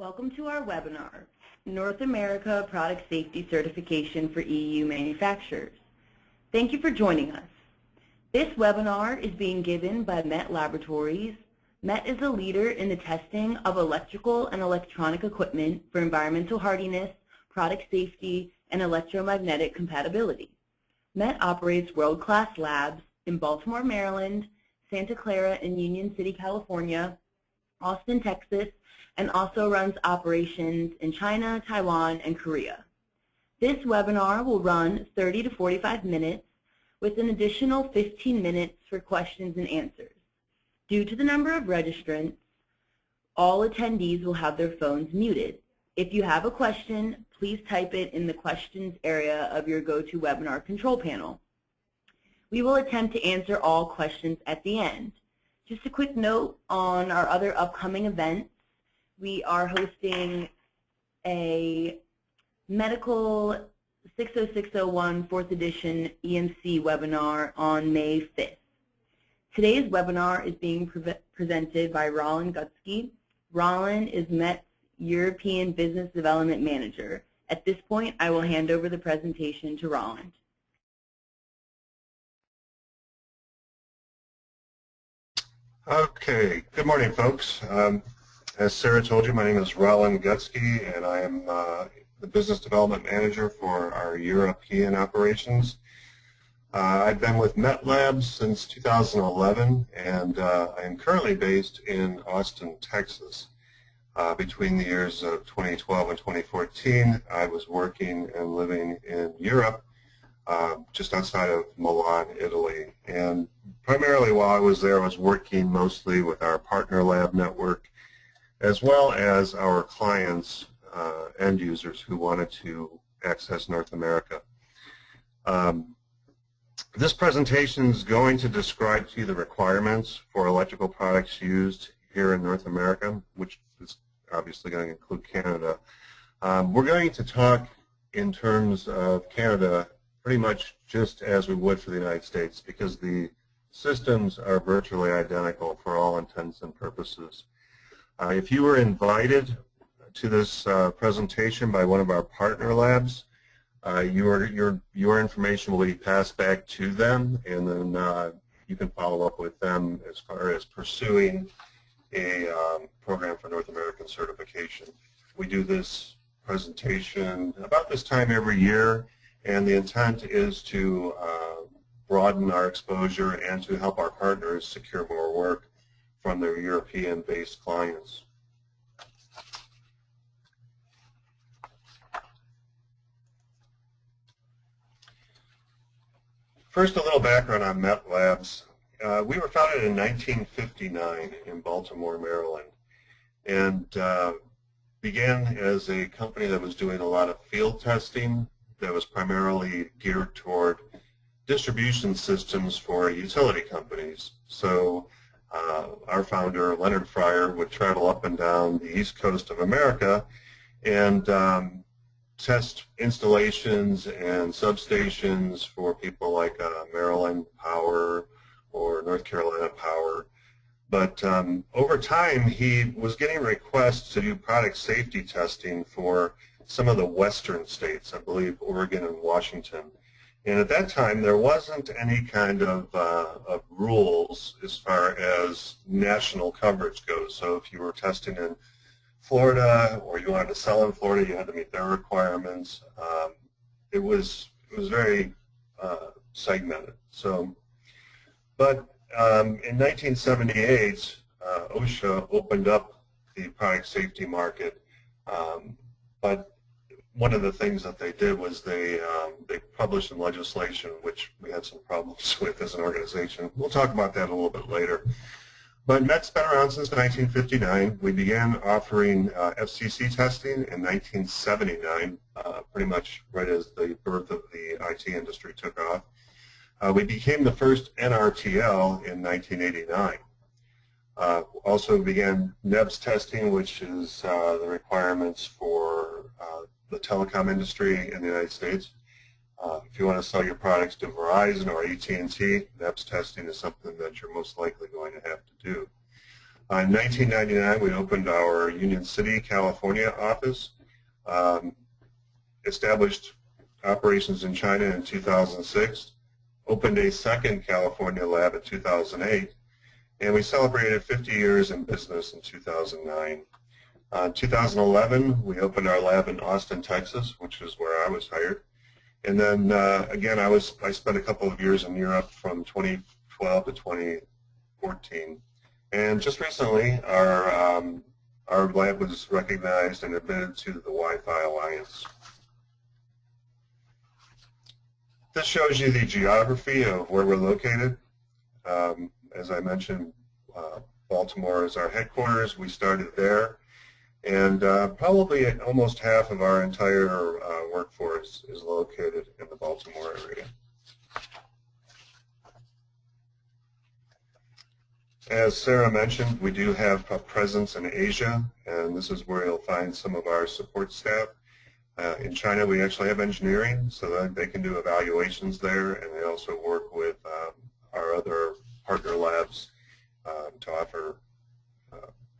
Welcome to our webinar, North America Product Safety Certification for EU Manufacturers. Thank you for joining us. This webinar is being given by MET Laboratories. MET is a leader in the testing of electrical and electronic equipment for environmental hardiness, product safety, and electromagnetic compatibility. MET operates world-class labs in Baltimore, Maryland, Santa Clara and Union City, California, Austin, Texas, and also runs operations in China, Taiwan, and Korea. This webinar will run 30 to 45 minutes with an additional 15 minutes for questions and answers. Due to the number of registrants, all attendees will have their phones muted. If you have a question, please type it in the questions area of your GoToWebinar control panel. We will attempt to answer all questions at the end. Just a quick note on our other upcoming events. We are hosting a Medical 60601 4th edition EMC webinar on May 5th. Today's webinar is being presented by Roland Gutsky. Roland is MET's European Business Development Manager. At this point, I will hand over the presentation to Roland. Okay, good morning, folks. As Sarah told you, my name is Roland Gutsky, and I am the Business Development Manager for our European operations. I've been with MET Labs since 2011, and I am currently based in Austin, Texas. Between the years of 2012 and 2014, I was working and living in Europe, just outside of Milan, Italy. And primarily while I was there, I was working mostly with our partner lab network, as well as our clients, end users who wanted to access North America. This presentation is going to describe to you the requirements for electrical products used here in North America, which is obviously going to include Canada. We're going to talk in terms of Canada pretty much just as we would for the United States, because the systems are virtually identical for all intents and purposes. If you were invited to this presentation by one of our partner labs, your information will be passed back to them, and then you can follow up with them as far as pursuing a program for North American certification. We do this presentation about this time every year, and the intent is to broaden our exposure and to help our partners secure more work from their European-based clients. First, a little background on MET Labs. We were founded in 1959 in Baltimore, Maryland, and began as a company that was doing a lot of field testing that was primarily geared toward distribution systems for utility companies. So our founder, Leonard Fryer, would travel up and down the east coast of America and test installations and substations for people like Maryland Power or North Carolina Power. But over time, he was getting requests to do product safety testing for some of the western states, I believe Oregon and Washington. And at that time, there wasn't any kind of rules as far as national coverage goes. So if you were testing in Florida or you wanted to sell in Florida, you had to meet their requirements. It was very segmented. So, but in 1978, OSHA opened up the product safety market, but one of the things that they did was they published some legislation which we had some problems with as an organization. We'll talk about that a little bit later. But MET's been around since 1959. We began offering FCC testing in 1979, pretty much right as the birth of the IT industry took off. We became the first NRTL in 1989. Also began NEBS testing, which is the requirements for the telecom industry in the United States. If you want to sell your products to Verizon or AT&T, NEBS testing is something that you're most likely going to have to do. In 1999, we opened our Union City, California office, established operations in China in 2006, opened a second California lab in 2008, and we celebrated 50 years in business in 2009. In 2011, we opened our lab in Austin, Texas, which is where I was hired. And then, again, I spent a couple of years in Europe from 2012 to 2014. And just recently, our lab was recognized and admitted to the Wi-Fi Alliance. This shows you the geography of where we're located. As I mentioned, Baltimore is our headquarters. We started there. And probably almost half of our entire workforce is located in the Baltimore area. As Sarah mentioned, we do have a presence in Asia, and this is where you'll find some of our support staff. In China, we actually have engineering, so that they can do evaluations there, and they also work with our other partner labs to offer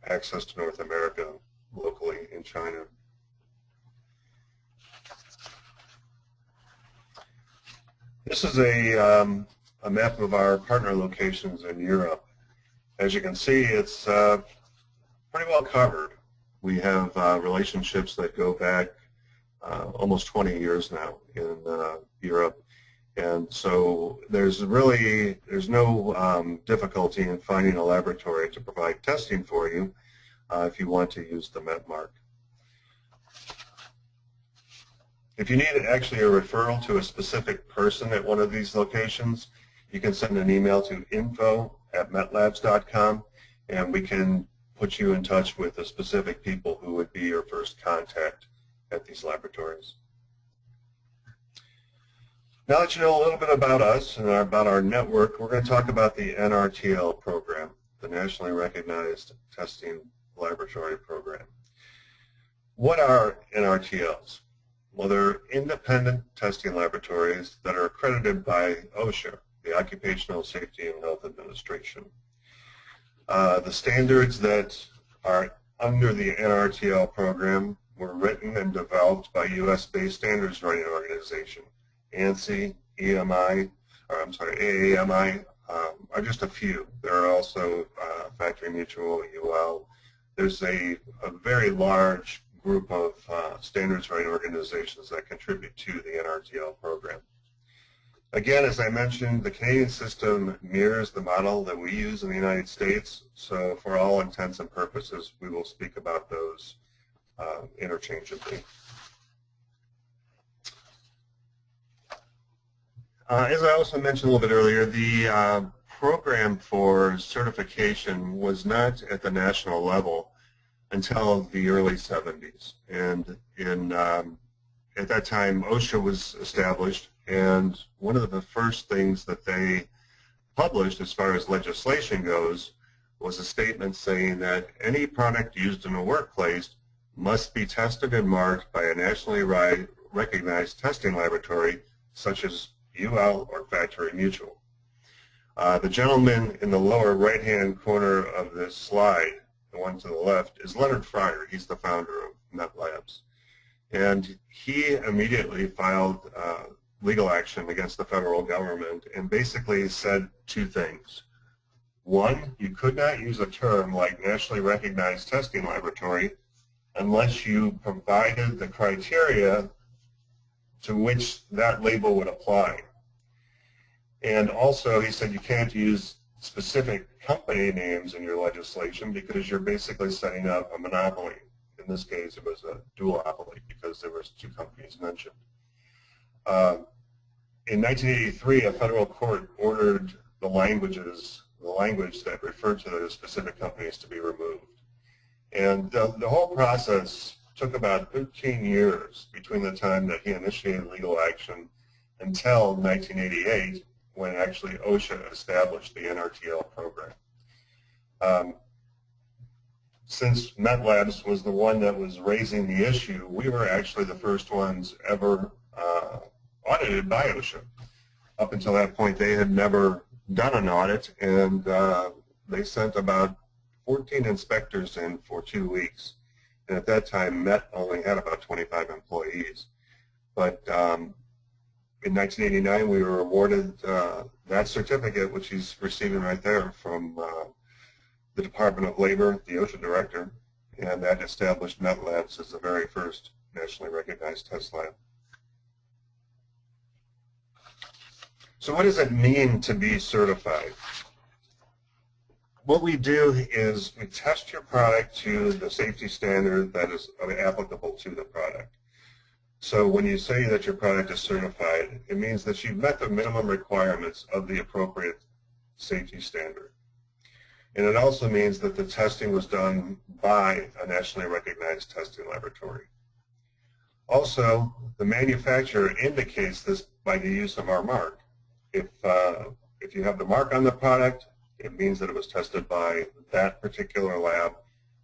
access to North America locally in China. This is a map of our partner locations in Europe. As you can see, it's pretty well covered. We have relationships that go back almost 20 years now in Europe, and so there's no difficulty in finding a laboratory to provide testing for you if you want to use the MET mark. If you need actually a referral to a specific person at one of these locations, you can send an email to info@metlabs.com, and we can put you in touch with the specific people who would be your first contact at these laboratories. Now that you know a little bit about us and about our network, we're going to talk about the NRTL program, the Nationally Recognized Testing Laboratory Program. What are NRTLs? Well, they're independent testing laboratories that are accredited by OSHA, the Occupational Safety and Health Administration. The standards that are under the NRTL program were written and developed by U.S.-based standards writing organization. ANSI, AAMI are just a few. There are also Factory Mutual, UL. There's a very large group of standards writing organizations that contribute to the NRTL program. Again, as I mentioned, the Canadian system mirrors the model that we use in the United States, so for all intents and purposes, we will speak about those interchangeably. As I also mentioned a little bit earlier, the program for certification was not at the national level until the early 70s. And at that time, OSHA was established, and one of the first things that they published as far as legislation goes was a statement saying that any product used in a workplace must be tested and marked by a nationally recognized testing laboratory such as UL or Factory Mutual. The gentleman in the lower right-hand corner of this slide, the one to the left, is Leonard Fryer. He's the founder of MET Labs. And he immediately filed legal action against the federal government and basically said two things. One, you could not use a term like nationally recognized testing laboratory unless you provided the criteria to which that label would apply. And also, he said you can't use specific company names in your legislation because you're basically setting up a monopoly. In this case, it was a duopoly because there was two companies mentioned. In 1983, a federal court ordered the language that referred to those specific companies to be removed. And the whole process took about 13 years between the time that he initiated legal action until 1988, when actually OSHA established the NRTL program. Since MET Labs was the one that was raising the issue, we were actually the first ones ever audited by OSHA. Up until that point, they had never done an audit, and they sent about 14 inspectors in for 2 weeks. And at that time, Met only had about 25 employees. But in 1989, we were awarded that certificate, which he's receiving right there from the Department of Labor, the OSHA director, and that established Met Labs as the very first nationally recognized test lab. So what does it mean to be certified? What we do is we test your product to the safety standard that is applicable to the product. So when you say that your product is certified, it means that you've met the minimum requirements of the appropriate safety standard. And it also means that the testing was done by a nationally recognized testing laboratory. Also, the manufacturer indicates this by the use of our mark. If you have the mark on the product, it means that it was tested by that particular lab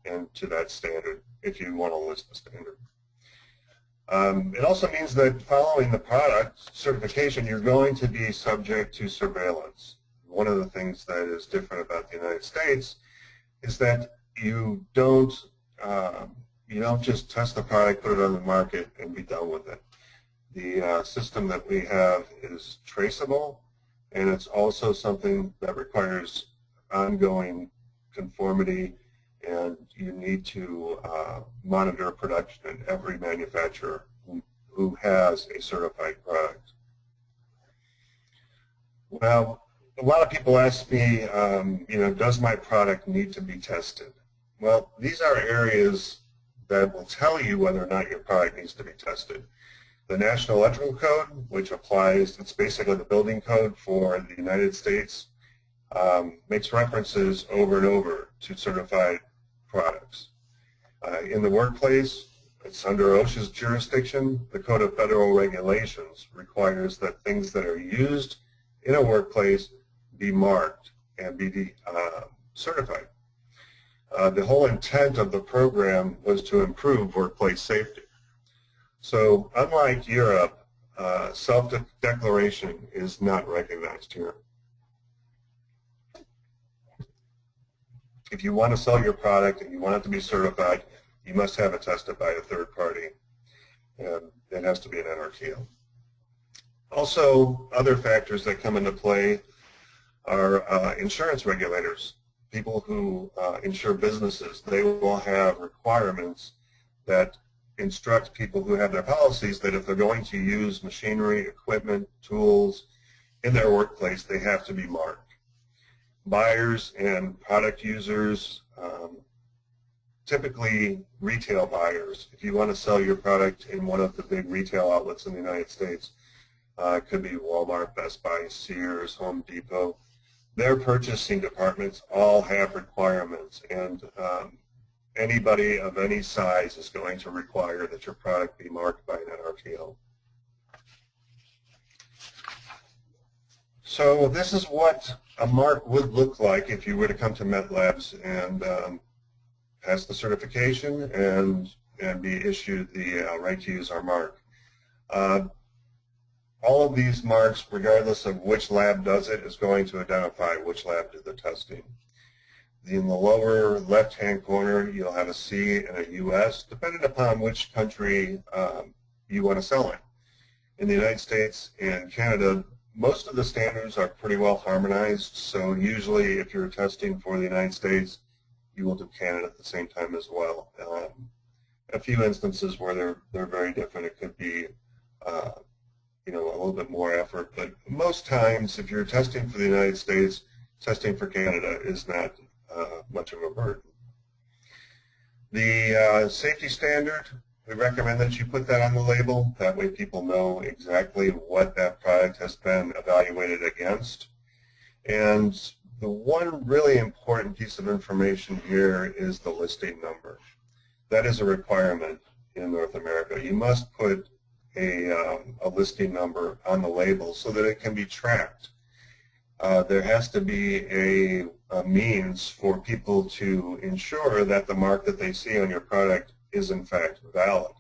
and to that standard, if you want to list the standard. It also means that following the product certification, you're going to be subject to surveillance. One of the things that is different about the United States is that you don't just test the product, put it on the market, and be done with it. The system that we have is traceable, and it's also something that requires ongoing conformity, and you need to monitor production in every manufacturer who has a certified product. Well, a lot of people ask me, does my product need to be tested? Well, these are areas that will tell you whether or not your product needs to be tested. The National Electrical Code, which applies, it's basically the building code for the United States, makes references over and over to certified products. In the workplace, it's under OSHA's jurisdiction. The Code of Federal Regulations requires that things that are used in a workplace be marked and be certified. The whole intent of the program was to improve workplace safety. So unlike Europe, self-declaration is not recognized here. If you want to sell your product and you want it to be certified, you must have it tested by a third party, and it has to be an NRTL. Also, other factors that come into play are insurance regulators. People who insure businesses, they will have requirements that instruct people who have their policies that if they're going to use machinery, equipment, tools in their workplace, they have to be marked. Buyers and product users, typically retail buyers, if you want to sell your product in one of the big retail outlets in the United States, it could be Walmart, Best Buy, Sears, Home Depot, their purchasing departments all have requirements, and anybody of any size is going to require that your product be marked by an NRTL. So this is what a mark would look like if you were to come to Met Labs and pass the certification and be issued the right to use our mark. All of these marks, regardless of which lab does it, is going to identify which lab did the testing. In the lower left-hand corner, you'll have a C and a US, depending upon which country you want to sell in. In the United States and Canada, most of the standards are pretty well harmonized, so usually if you're testing for the United States, you will do Canada at the same time as well. A few instances where they're very different, it could be a little bit more effort, but most times if you're testing for the United States, testing for Canada is not much of a burden. The safety standard, we recommend that you put that on the label. That way people know exactly what that product has been evaluated against. And the one really important piece of information here is the listing number. That is a requirement in North America. You must put a listing number on the label so that it can be tracked. There has to be a means for people to ensure that the mark that they see on your product is in fact valid.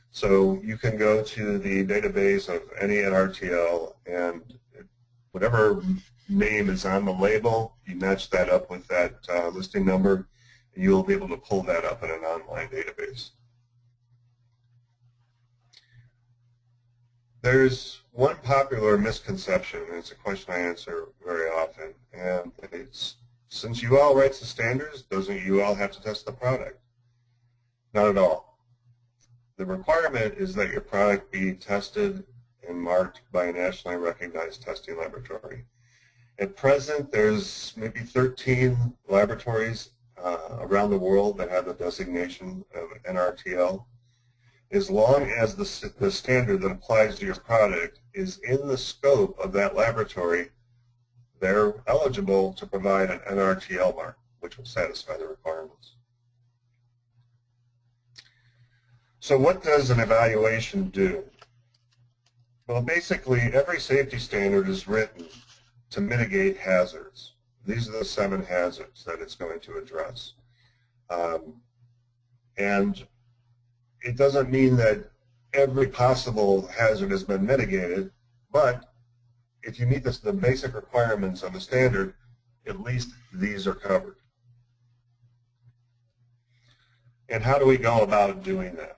So you can go to the database of any NRTL and whatever name is on the label, you match that up with that listing number, and you'll be able to pull that up in an online database. There's one popular misconception, and it's a question I answer very often, and it's, since UL writes the standards, doesn't UL have to test the product? Not at all. The requirement is that your product be tested and marked by a nationally recognized testing laboratory. At present, there's maybe 13 laboratories around the world that have the designation of NRTL. As long as the standard that applies to your product is in the scope of that laboratory, they're eligible to provide an NRTL mark, which will satisfy the requirements. So what does an evaluation do? Well, basically, every safety standard is written to mitigate hazards. These are the 7 hazards that it's going to address. And it doesn't mean that every possible hazard has been mitigated, but if you meet the basic requirements of the standard, at least these are covered. And how do we go about doing that?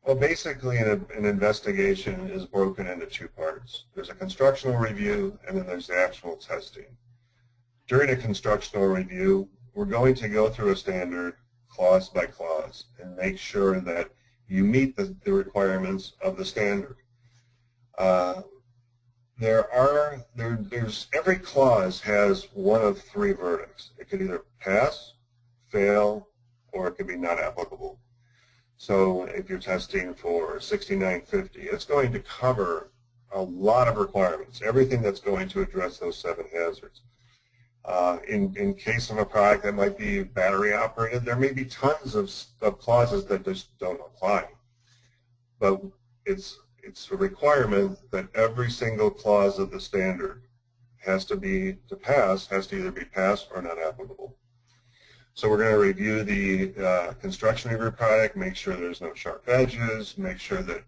Well, basically, an investigation is broken into 2 parts. There's a constructional review, and then there's the actual testing. During a constructional review, we're going to go through a standard clause by clause and make sure that you meet the requirements of the standard. Every clause has one of 3 verdicts. It could either pass, fail, or it could be not applicable. So if you're testing for 6950, it's going to cover a lot of requirements, everything that's going to address those 7 hazards. In case of a product that might be battery operated, there may be tons of clauses that just don't apply. But it's a requirement that every single clause of the standard has to either be passed or not applicable. So we're going to review the construction of your product, make sure there's no sharp edges, make sure that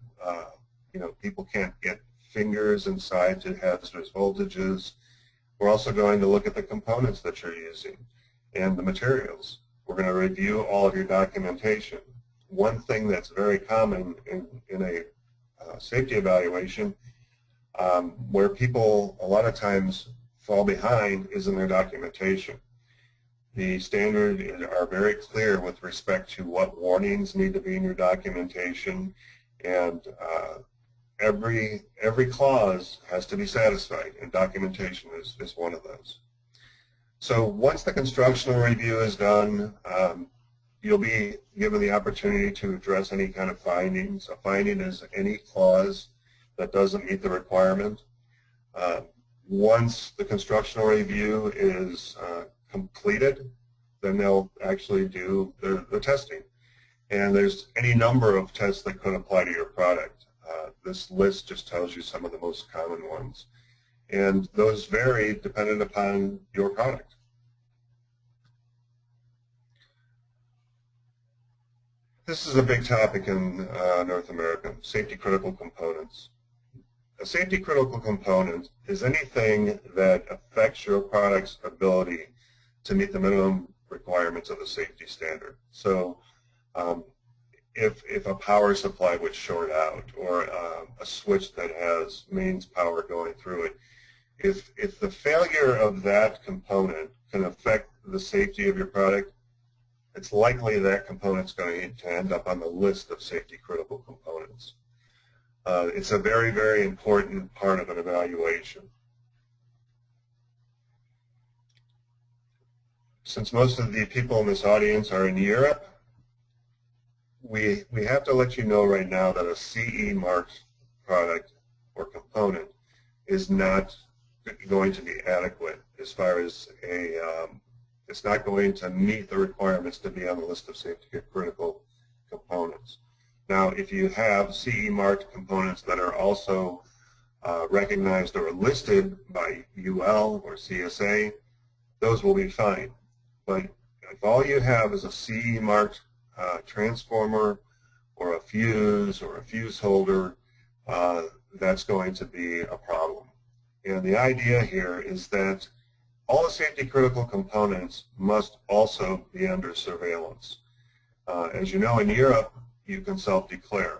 people can't get fingers inside to hazardous voltages. We're also going to look at the components that you're using and the materials. We're going to review all of your documentation. One thing that's very common in a safety evaluation where people a lot of times fall behind is in their documentation. The standards are very clear with respect to what warnings need to be in your documentation, and every clause has to be satisfied, and documentation is one of those. So once the constructional review is done, you'll be given the opportunity to address any kind of findings. A finding is any clause that doesn't meet the requirement. Once the constructional review is completed, then they'll actually do the testing. And there's any number of tests that could apply to your product. This list just tells you some of the most common ones. And those vary dependent upon your product. This is a big topic in North America, safety critical components. A safety critical component is anything that affects your product's ability to meet the minimum requirements of the safety standard. So if a power supply would short out, or a switch that has mains power going through it, if the failure of that component can affect the safety of your product, it's likely that component's going to end up on the list of safety critical components. It's a very, very important part of an evaluation. Since most of the people in this audience are in Europe, we have to let you know right now that a CE marked product or component is not going to be adequate as far as it's not going to meet the requirements to be on the list of safety critical components. Now, if you have CE marked components that are also recognized or listed by UL or CSA, those will be fine. But if all you have is a CE marked transformer or a fuse holder, that's going to be a problem. And the idea here is that all the safety critical components must also be under surveillance. As you know, in Europe, you can self-declare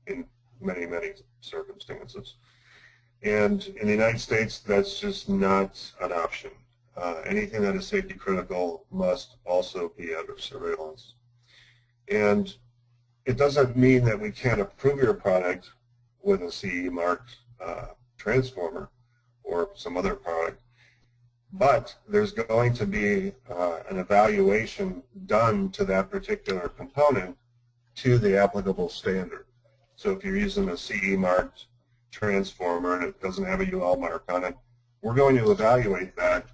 in many, many circumstances. And in the United States, that's just not an option. Anything that is safety critical must also be under surveillance. And it doesn't mean that we can't approve your product with a CE marked transformer or some other product, but there's going to be an evaluation done to that particular component to the applicable standard. So if you're using a CE marked transformer and it doesn't have a UL mark on it, we're going to evaluate that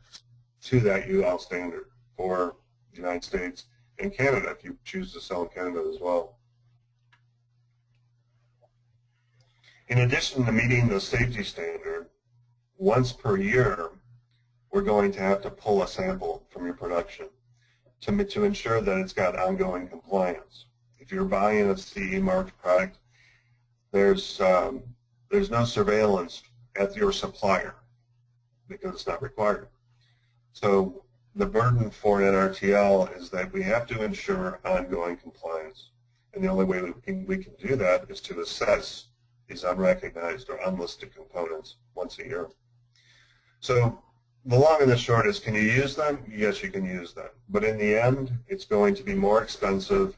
to that UL standard for the United States and Canada if you choose to sell in Canada as well. In addition to meeting the safety standard, once per year, we're going to have to pull a sample from your production to ensure that it's got ongoing compliance. If you're buying a CE marked product, there's no surveillance at your supplier because it's not required. So the burden for an NRTL is that we have to ensure ongoing compliance. And the only way we can do that is to assess these unrecognized or unlisted components once a year. So the long and the short is, can you use them? Yes, you can use them. But in the end, it's going to be more expensive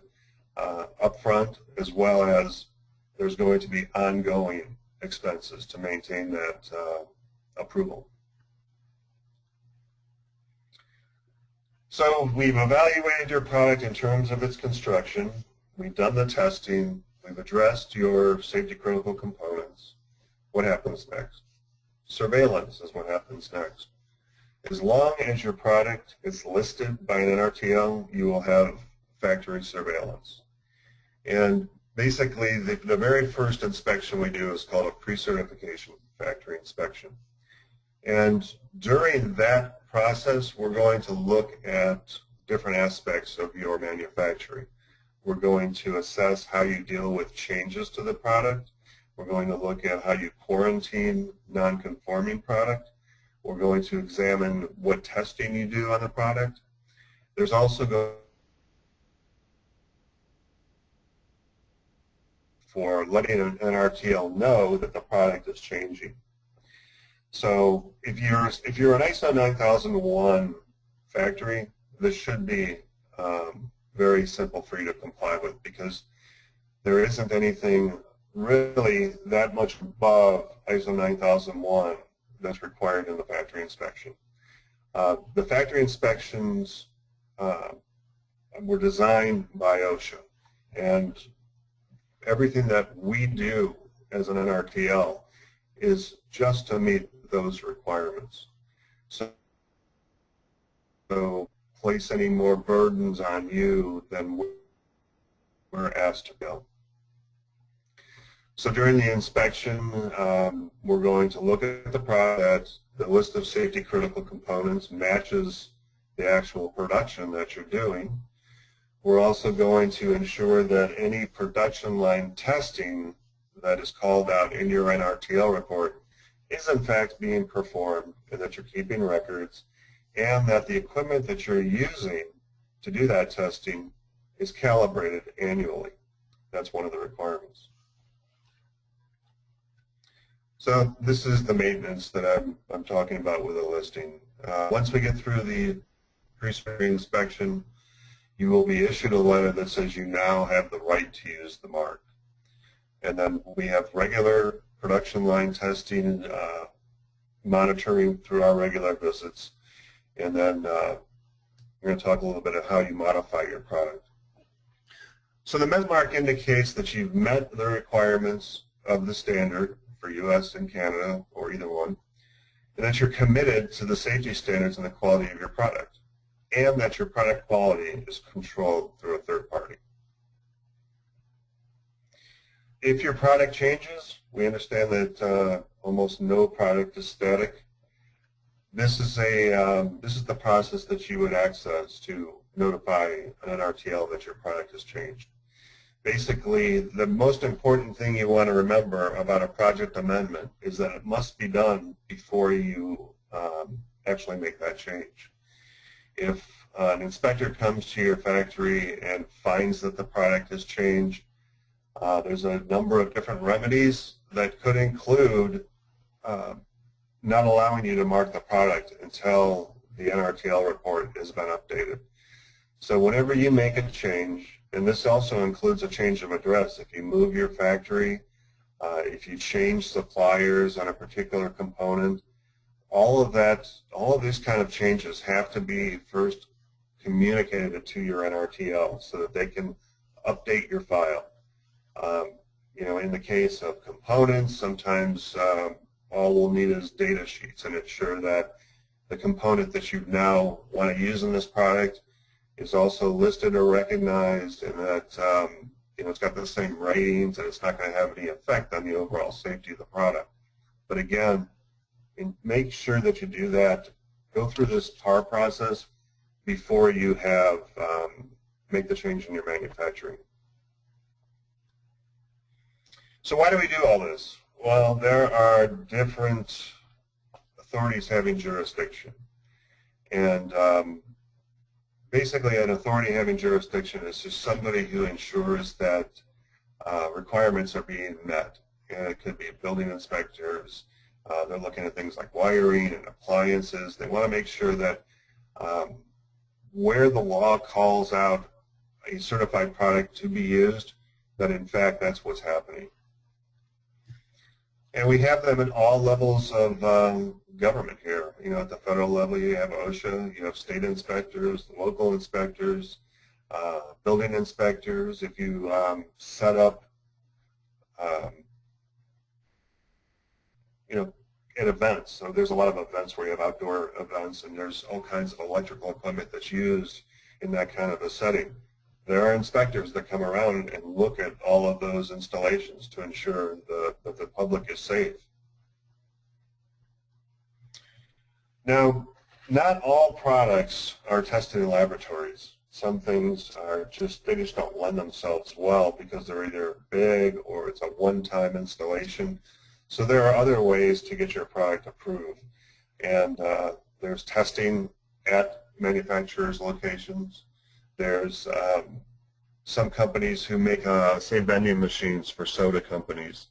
upfront, as well as there's going to be ongoing expenses to maintain that approval. So we've evaluated your product in terms of its construction. We've done the testing. We've addressed your safety critical components. What happens next? Surveillance is what happens next. As long as your product is listed by an NRTL, you will have factory surveillance. And basically, the very first inspection we do is called a pre-certification factory inspection. And during that process, we're going to look at different aspects of your manufacturing. We're going to assess how you deal with changes to the product. We're going to look at how you quarantine non-conforming product. We're going to examine what testing you do on the product. There's also going for letting an NRTL know that the product is changing. So if you're an ISO 9001 factory, this should be very simple for you to comply with, because there isn't anything really that much above ISO 9001 that's required in the factory inspection. The factory inspections were designed by OSHA, and everything that we do as an NRTL is just to meet those requirements. So place any more burdens on you than we're asked to go. So during the inspection, we're going to look at the product. The list of safety critical components matches the actual production that you're doing. We're also going to ensure that any production line testing that is called out in your NRTL report is in fact being performed, and that you're keeping records, and that the equipment that you're using to do that testing is calibrated annually. That's one of the requirements. So this is the maintenance that I'm talking about with a listing. Once we get through the pre-certification inspection, you will be issued a letter that says you now have the right to use the mark. And then we have regular production line testing, monitoring through our regular visits. And then we're going to talk a little bit about how you modify your product. So the MET mark indicates that you've met the requirements of the standard for US and Canada, or either one, and that you're committed to the safety standards and the quality of your product, and that your product quality is controlled through a third party. If your product changes, we understand that almost no product is static. This is the process that you would access to notify an NRTL that your product has changed. Basically, the most important thing you want to remember about a project amendment is that it must be done before you actually make that change. If an inspector comes to your factory and finds that the product has changed, there's a number of different remedies that could include not allowing you to mark the product until the NRTL report has been updated. So whenever you make a change, and this also includes a change of address, if you move your factory, if you change suppliers on a particular component, all of these kind of changes have to be first communicated to your NRTL so that they can update your file. You know, in the case of components, sometimes all we'll need is data sheets and ensure that the component that you now want to use in this product is also listed or recognized, and that you know, it's got the same ratings, and it's not going to have any effect on the overall safety of the product. But again, make sure that you do that. Go through this TAR process before you have make the change in your manufacturing. So why do we do all this? Well, there are different authorities having jurisdiction. And basically an authority having jurisdiction is just somebody who ensures that requirements are being met. And it could be building inspectors. They're looking at things like wiring and appliances. They want to make sure that where the law calls out a certified product to be used, that in fact that's what's happening. And we have them at all levels of government here. You know, at the federal level, you have OSHA, you have state inspectors, local inspectors, building inspectors. If you set up, you know, at events, so there's a lot of events where you have outdoor events, and there's all kinds of electrical equipment that's used in that kind of a setting. There are inspectors that come around and look at all of those installations to ensure that the public is safe. Now, not all products are tested in laboratories. Some things are they just don't lend themselves well because they're either big or it's a one-time installation. So there are other ways to get your product approved. And there's testing at manufacturers' locations. There's some companies who make, say, vending machines for soda companies.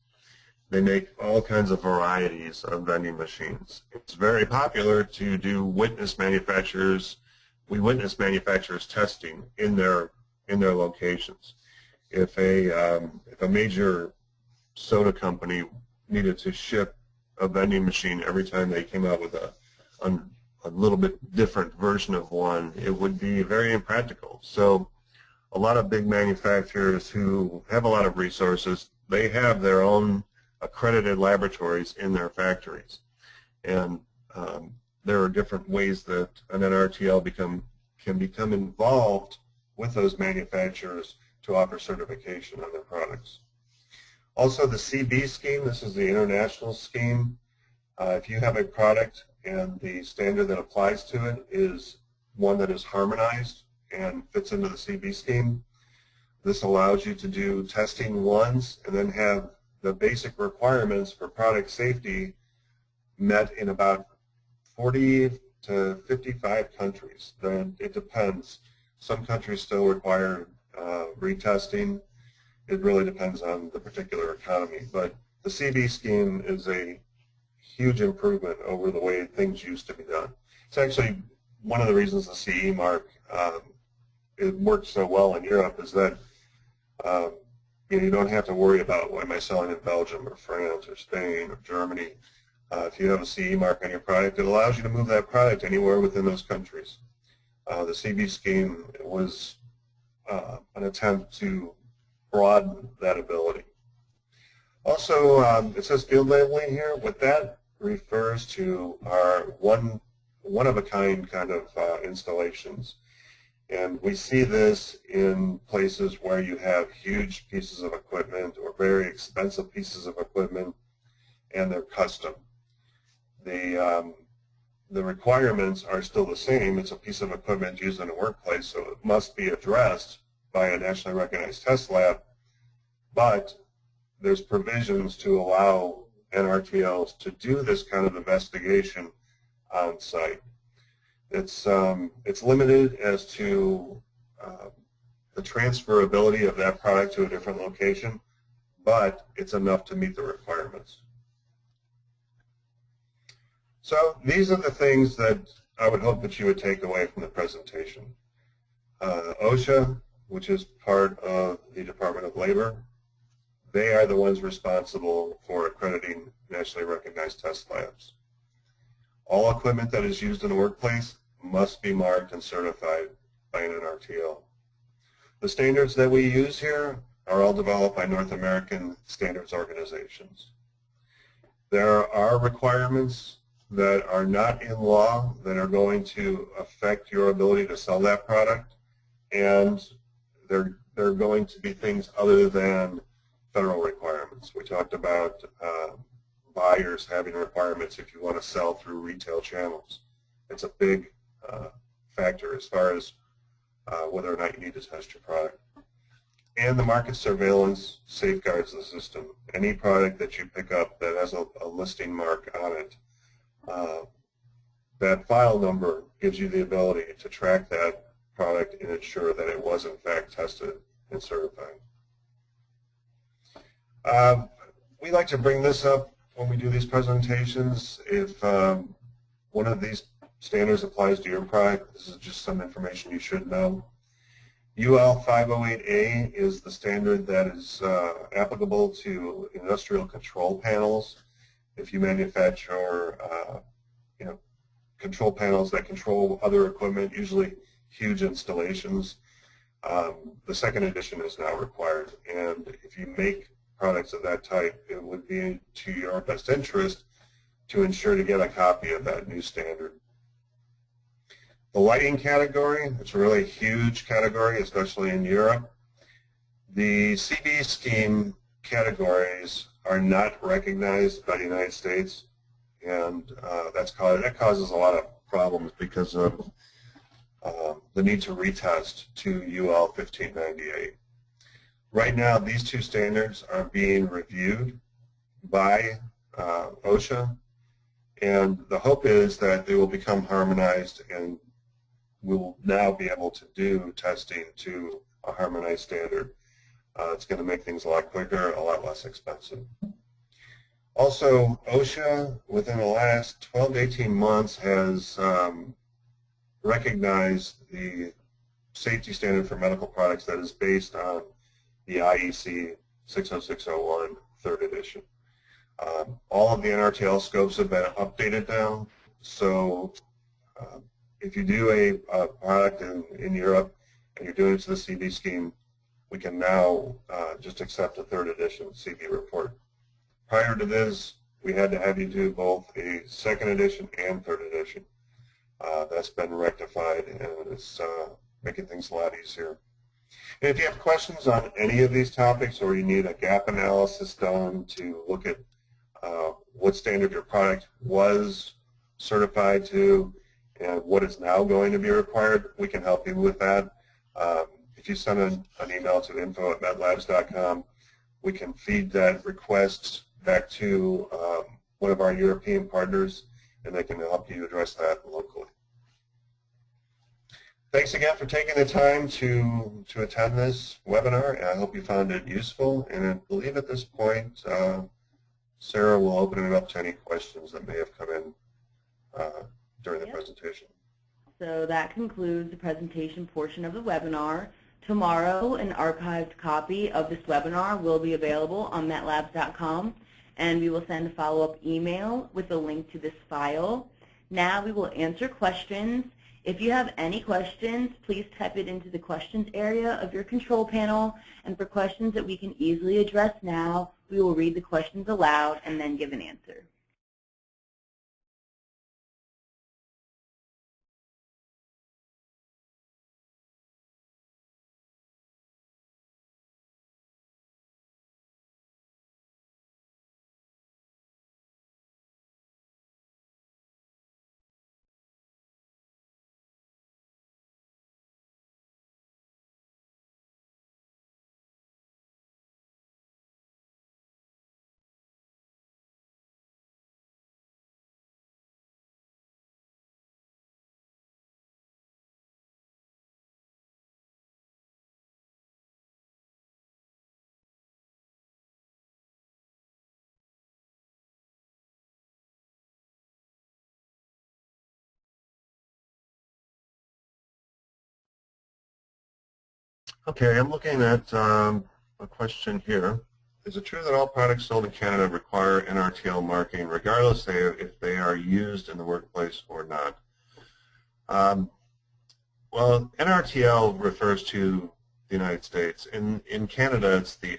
They make all kinds of varieties of vending machines. It's very popular to do witness manufacturers. We witness manufacturers testing in their locations. If a major soda company needed to ship a vending machine every time they came out with a little bit different version of one, it would be very impractical. So a lot of big manufacturers who have a lot of resources, they have their own accredited laboratories in their factories. And there are different ways that an NRTL can become involved with those manufacturers to offer certification on their products. Also, the CB scheme, this is the international scheme. If you have a product and the standard that applies to it is one that is harmonized and fits into the CB scheme, this allows you to do testing once and then have the basic requirements for product safety met in about 40 to 55 countries. Then it depends. Some countries still require retesting. It really depends on the particular economy. But the CB scheme is a huge improvement over the way things used to be done. It's actually one of the reasons the CE mark it works so well in Europe is that you don't have to worry about what am I selling in Belgium or France or Spain or Germany. If you have a CE mark on your product, it allows you to move that product anywhere within those countries. The CB scheme was an attempt to broaden that ability. Also, it says field labeling here. What that refers to are one-of-a-kind kind of installations. And we see this in places where you have huge pieces of equipment or very expensive pieces of equipment, and they're custom. The requirements are still the same. It's a piece of equipment used in a workplace, so it must be addressed by a nationally recognized test lab, but there's provisions to allow NRTLs to do this kind of investigation on site. It's limited as to the transferability of that product to a different location, but it's enough to meet the requirements. So these are the things that I would hope that you would take away from the presentation. OSHA, which is part of the Department of Labor, they are the ones responsible for accrediting nationally recognized test labs. All equipment that is used in the workplace must be marked and certified by an NRTL. The standards that we use here are all developed by North American standards organizations. There are requirements that are not in law that are going to affect your ability to sell that product, and they're going to be things other than federal requirements. We talked about buyers having requirements if you want to sell through retail channels. It's a big factor as far as whether or not you need to test your product. And the market surveillance safeguards the system. Any product that you pick up that has a listing mark on it, that file number gives you the ability to track that product and ensure that it was in fact tested and certified. We like to bring this up when we do these presentations. If one of these standards applies to your product, this is just some information you should know. UL 508A is the standard that is applicable to industrial control panels. If you manufacture control panels that control other equipment, usually huge installations, the second edition is now required. And if you make products of that type, it would be to your best interest to ensure to get a copy of that new standard. The lighting category, it's a really huge category, especially in Europe. The CB scheme categories are not recognized by the United States, and that causes a lot of problems because of the need to retest to UL 1598. Right now, these two standards are being reviewed by OSHA, and the hope is that they will become harmonized and we will now be able to do testing to a harmonized standard. It's going to make things a lot quicker, a lot less expensive. Also, OSHA, within the last 12 to 18 months, has recognized the safety standard for medical products that is based on the IEC 60601 third edition. All of the NRTL scopes have been updated now, so if you do a product in Europe and you're doing it to the CB scheme, we can now just accept a third edition CB report. Prior to this, we had to have you do both a second edition and third edition. That's been rectified, and it's making things a lot easier. And if you have questions on any of these topics, or you need a gap analysis done to look at what standard your product was certified to and what is now going to be required, we can help you with that. If you send an email to info@metlabs.com, we can feed that request back to one of our European partners, and they can help you address that locally. Thanks again for taking the time to attend this webinar, and I hope you found it useful. And I believe at this point, Sarah will open it up to any questions that may have come in during the presentation. So that concludes the presentation portion of the webinar. Tomorrow, an archived copy of this webinar will be available on metlabs.com, and we will send a follow-up email with a link to this file. Now we will answer questions. If you have any questions, please type it into the questions area of your control panel, and for questions that we can easily address now, we will read the questions aloud and then give an answer. Okay, I'm looking at a question here. Is it true that all products sold in Canada require NRTL marking, regardless if they are used in the workplace or not? Well, NRTL refers to the United States. In Canada, it's the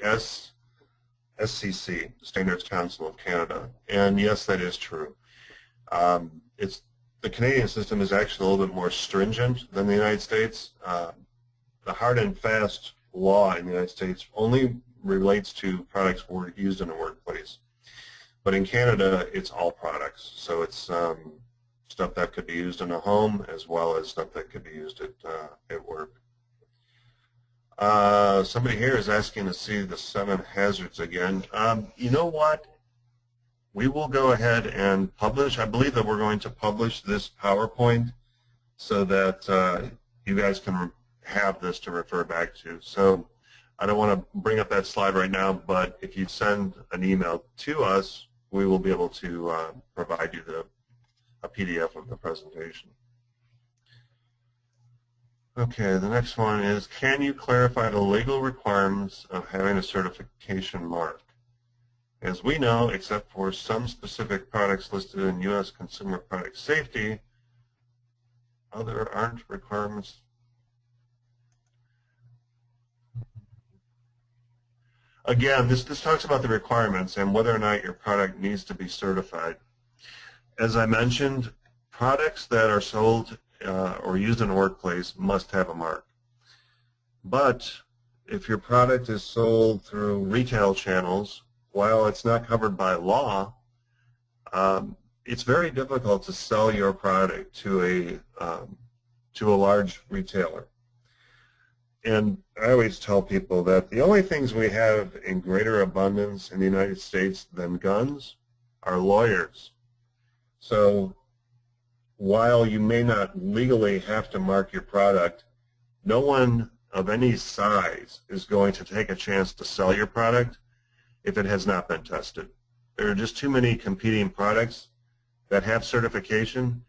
SCC, Standards Council of Canada. And yes, that is true. The Canadian system is actually a little bit more stringent than the United States. The hard and fast law in the United States only relates to products used in a workplace. But in Canada, it's all products. So it's stuff that could be used in a home as well as stuff that could be used at work. Somebody here is asking to see the 7 hazards again. You know what? We will go ahead and publish. I believe that we're going to publish this PowerPoint so that you guys can have this to refer back to. So I don't want to bring up that slide right now, but if you send an email to us, we will be able to provide you a PDF of the presentation. Okay, the next one is, can you clarify the legal requirements of having a certification mark? As we know, except for some specific products listed in U.S. Consumer Product Safety, other aren't requirements. Again, this talks about the requirements and whether or not your product needs to be certified. As I mentioned, products that are sold or used in a workplace must have a mark. But if your product is sold through retail channels, while it's not covered by law, it's very difficult to sell your product to a large retailer. And I always tell people that the only things we have in greater abundance in the United States than guns are lawyers. So while you may not legally have to mark your product, no one of any size is going to take a chance to sell your product if it has not been tested. There are just too many competing products that have certification.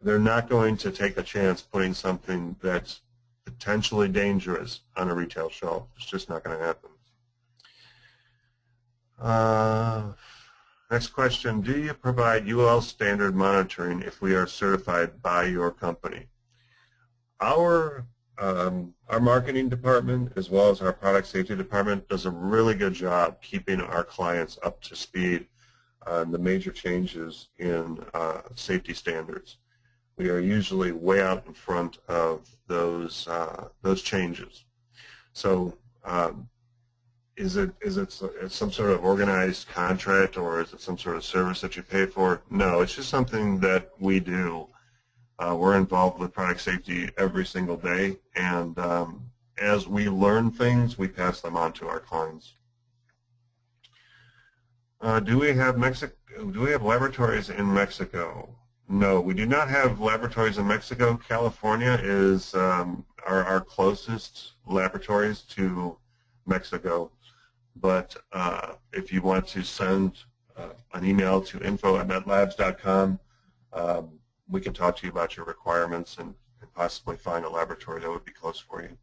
They're not going to take a chance putting something that's potentially dangerous on a retail shelf. It's just not going to happen. Next question, do you provide UL standard monitoring if we are certified by your company? Our marketing department, as well as our product safety department, does a really good job keeping our clients up to speed on the major changes in safety standards. We are usually way out in front of those changes. So is it some sort of organized contract, or is it some sort of service that you pay for? No, it's just something that we do. We're involved with product safety every single day, and as we learn things, we pass them on to our clients. Do we have laboratories in Mexico? No, we do not have laboratories in Mexico. California is our closest laboratories to Mexico. But if you want to send an email to info@metlabs.com, we can talk to you about your requirements and possibly find a laboratory that would be close for you.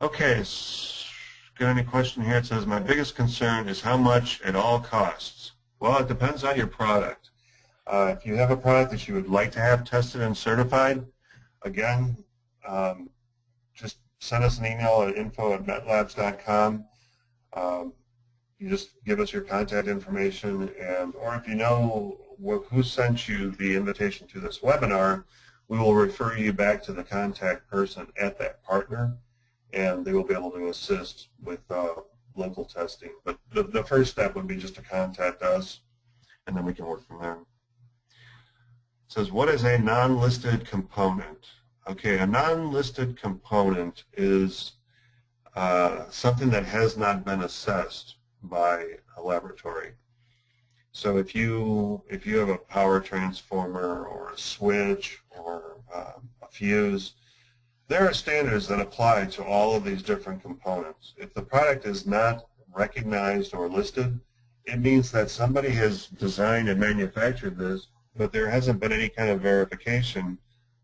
Okay, got any question here? It says, my biggest concern is how much it all costs. Well, it depends on your product. If you have a product that you would like to have tested and certified, again, just send us an email at info@metlabs.com. You just give us your contact information, or if you know who sent you the invitation to this webinar, we will refer you back to the contact person at that partner, and they will be able to assist with local testing. But the first step would be just to contact us, and then we can work from there. It says, what is a non-listed component? Okay, a non-listed component is something that has not been assessed by a laboratory. So if you have a power transformer or a switch or a fuse, there are standards that apply to all of these different components. If the product is not recognized or listed, it means that somebody has designed and manufactured this but there hasn't been any kind of verification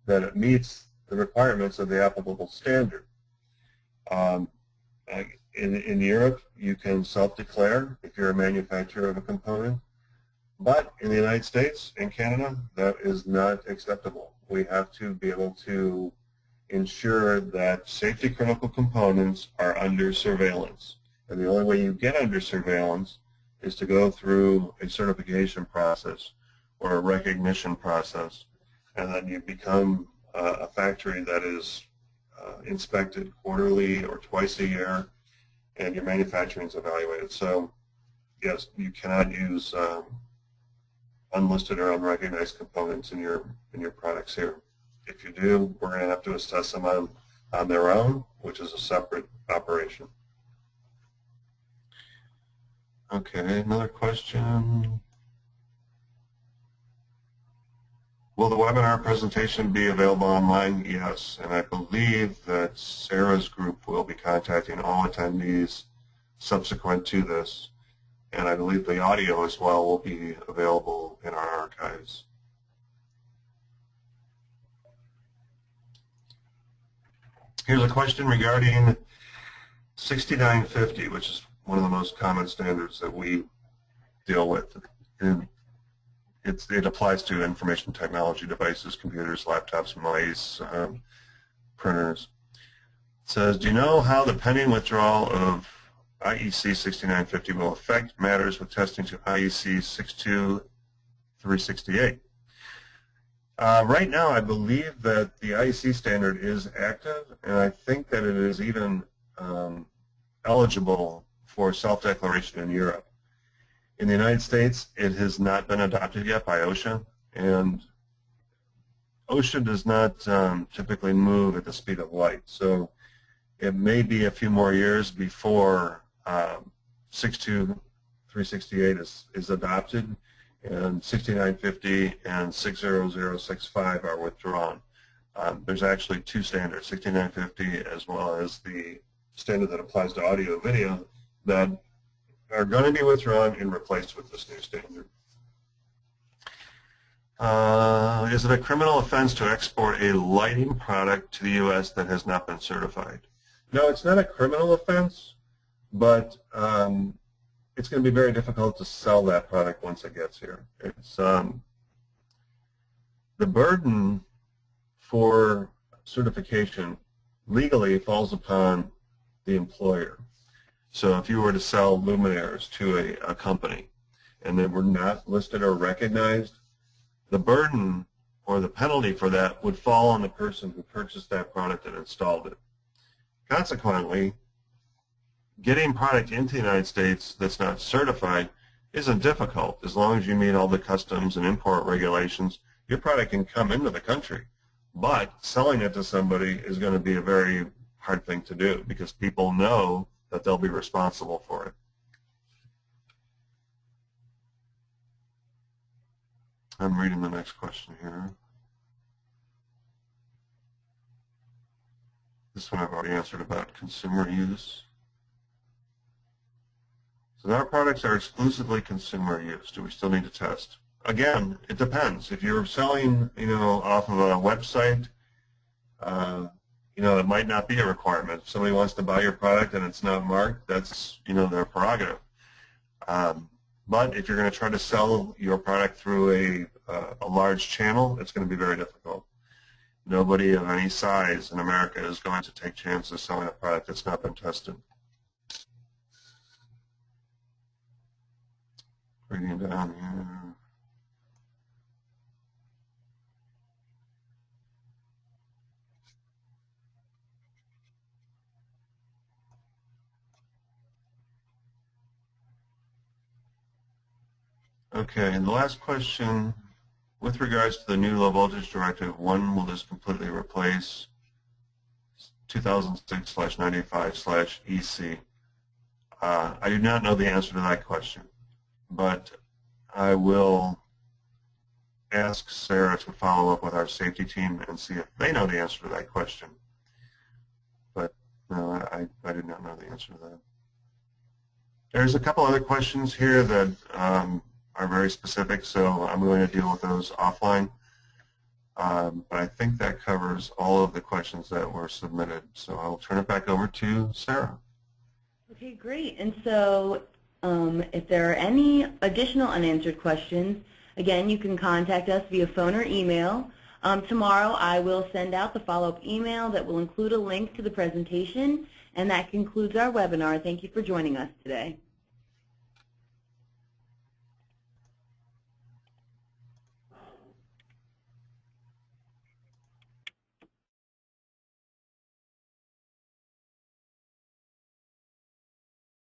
that it meets the requirements of the applicable standard. In Europe, you can self-declare if you're a manufacturer of a component, but in the United States and Canada, that is not acceptable. We have to be able to ensure that safety critical components are under surveillance. And the only way you get under surveillance is to go through a certification process or a recognition process, and then you become a factory that is inspected quarterly or twice a year, and your manufacturing is evaluated. So yes, you cannot use unlisted or unrecognized components in your products here. If you do, we're going to have to assess them on their own, which is a separate operation. Okay, another question. Will the webinar presentation be available online? Yes, and I believe that Sarah's group will be contacting all attendees subsequent to this, and I believe the audio as well will be available in our archives. Here's a question regarding 6950, which is one of the most common standards that we deal with. And it applies to information technology devices, computers, laptops, mice, printers. It says, do you know how the pending withdrawal of IEC 6950 will affect matters with testing to IEC 62368? Right now, I believe that the IEC standard is active, and I think that it is even eligible for self-declaration in Europe. In the United States, it has not been adopted yet by OSHA, and OSHA does not typically move at the speed of light. So it may be a few more years before 62368 is adopted, and 6950 and 60065 are withdrawn. There's actually two standards, 6950 as well as the standard that applies to audio video, that are going to be withdrawn and replaced with this new standard. Is it a criminal offense to export a lighting product to the U.S. that has not been certified? No, it's not a criminal offense, but it's going to be very difficult to sell that product once it gets here. It's the burden for certification legally falls upon the employer. So if you were to sell luminaires to a company and they were not listed or recognized, the burden or the penalty for that would fall on the person who purchased that product and installed it. Consequently, getting product into the United States that's not certified isn't difficult. As long as you meet all the customs and import regulations, your product can come into the country. But selling it to somebody is going to be a very hard thing to do because people know that they'll be responsible for it. I'm reading the next question here. This one I've already answered about consumer use. So our products are exclusively consumer use. Do we still need to test? Again, it depends. If you're selling, off of a website, it might not be a requirement. If somebody wants to buy your product and it's not marked, that's, their prerogative. But if you're going to try to sell your product through a large channel, it's going to be very difficult. Nobody of any size in America is going to take chances selling a product that's not been tested. Reading down here. Okay, and the last question, with regards to the new low voltage directive, when will this completely replace 2006/95/EC? I do not know the answer to that question, but I will ask Sarah to follow up with our safety team and see if they know the answer to that question. But no, I do not know the answer to that. There's a couple other questions here that are very specific, so I'm going to deal with those offline. But I think that covers all of the questions that were submitted. So I'll turn it back over to Sarah. Okay, great. And so if there are any additional unanswered questions, again, you can contact us via phone or email. Tomorrow I will send out the follow-up email that will include a link to the presentation, and that concludes our webinar. Thank you for joining us today.